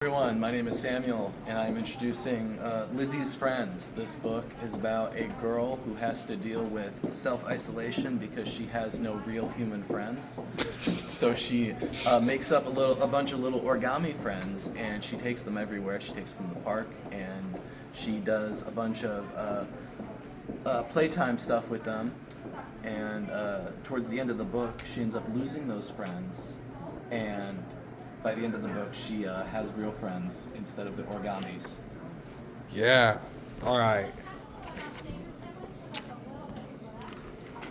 Everyone, my name is Samuel, and I'm introducing Lizzie's Friends. This book is about a girl who has to deal with self-isolation because she has no real human friends. So she makes up a bunch of little origami friends, and she takes them everywhere. She takes them to the park, and she does a bunch of playtime stuff with them. And towards the end of the book, she ends up losing those friends, and by the end of the book, she has real friends instead of the origamis. Yeah. All right.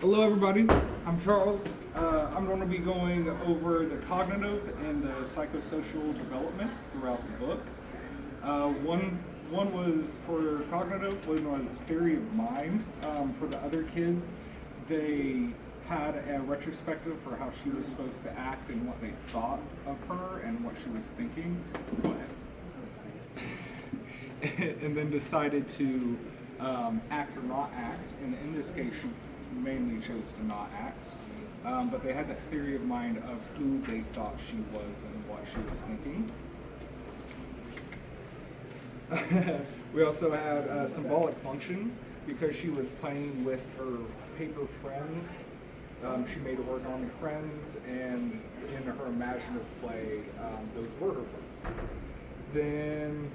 Hello, everybody. I'm Charles. I'm going to be going over the cognitive and the psychosocial developments throughout the book. One was for cognitive, one was theory of mind. For the other kids, they had a retrospective for how she was supposed to act and what they thought of her and what she was thinking. Go ahead. And then decided to act or not act. And in this case, she mainly chose to not act. But they had that theory of mind of who they thought she was and what she was thinking. We also had a symbolic function because she was playing with her paper friends. She made origami friends, and in her imaginative play, those were her friends. Then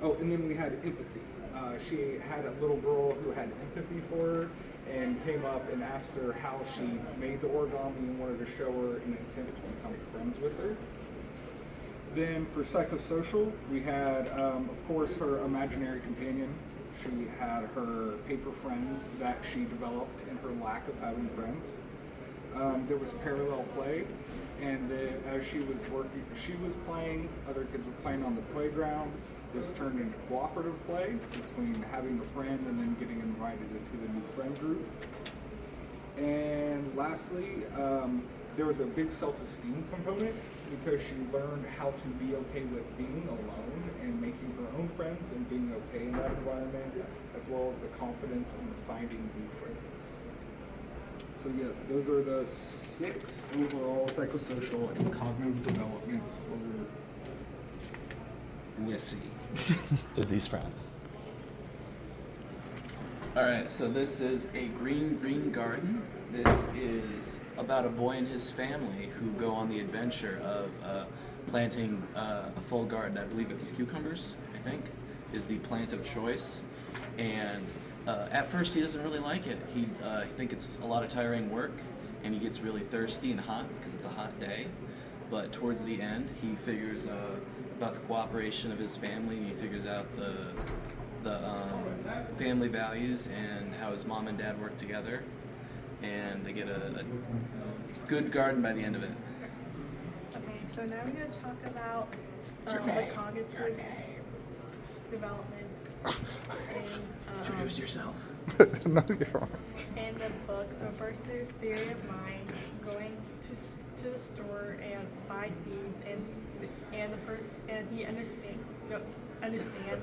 and then we had empathy. She had a little girl who had empathy for her and came up and asked her how she made the origami and wanted to show her and intended to become friends with her. Then for psychosocial, we had, of course, her imaginary companion. She had her paper friends that she developed in her lack of having friends. There was parallel play, and as she was playing, other kids were playing on the playground. This turned into cooperative play between having a friend and then getting invited into the new friend group. And lastly, there was a big self-esteem component because she learned how to be okay with being alone and making her own friends and being okay in that environment, as well as the confidence in finding new friends. So yes, those are the 6 overall psychosocial and cognitive developments for Lissy. Lizzie's Friends. Alright, so this is A Green Garden. This is about a boy and his family who go on the adventure of planting a full garden. I believe it's cucumbers, I think, is the plant of choice. And at first he doesn't really like it. He thinks it's a lot of tiring work, and he gets really thirsty and hot because it's a hot day. But towards the end, he figures about the cooperation of his family, and he figures out the family values and how his mom and dad work together, and they get a good garden by the end of it. Okay, so now we're going to talk about the cognitive developments Introduce yourself. No, you're wrong. in the book. So first there's theory of mind, going to the store and buy seeds, and he understands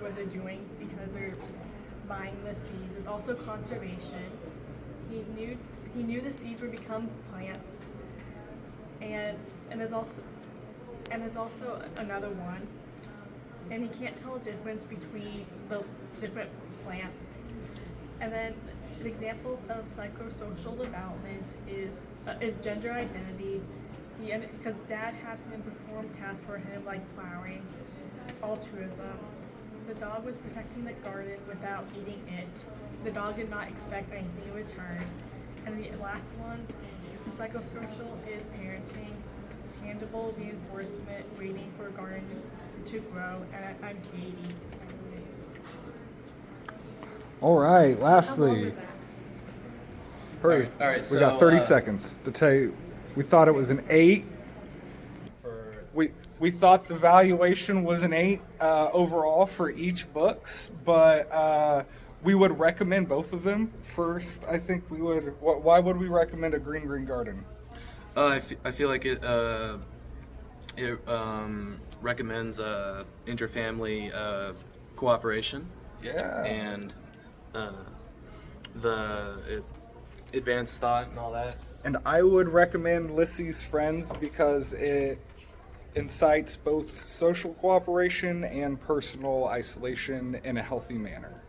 what they're doing because they're buying the seeds. There's also conservation. He knew the seeds would become plants, and there's also another one, and he can't tell the difference between the different plants. And then the examples of psychosocial development is gender identity. Because dad had him perform tasks for him like plowing. Altruism. The dog was protecting the garden without eating it. The dog did not expect anything in return. And the last one, psychosocial, is parenting. Tangible reinforcement, waiting for a garden to grow. And I'm Katie. All right. How long Lastly, was that? hurry. All right, We got so, 30 seconds to tell you. We thought it was an 8. For We thought the valuation was an 8 overall for each books, but we would recommend both of them. First, I think we would. Why would we recommend A Green Garden? I feel like it recommends interfamily cooperation Yeah. and the advanced thought and all that. And I would recommend Lissy's Friends because incites both social cooperation and personal isolation in a healthy manner.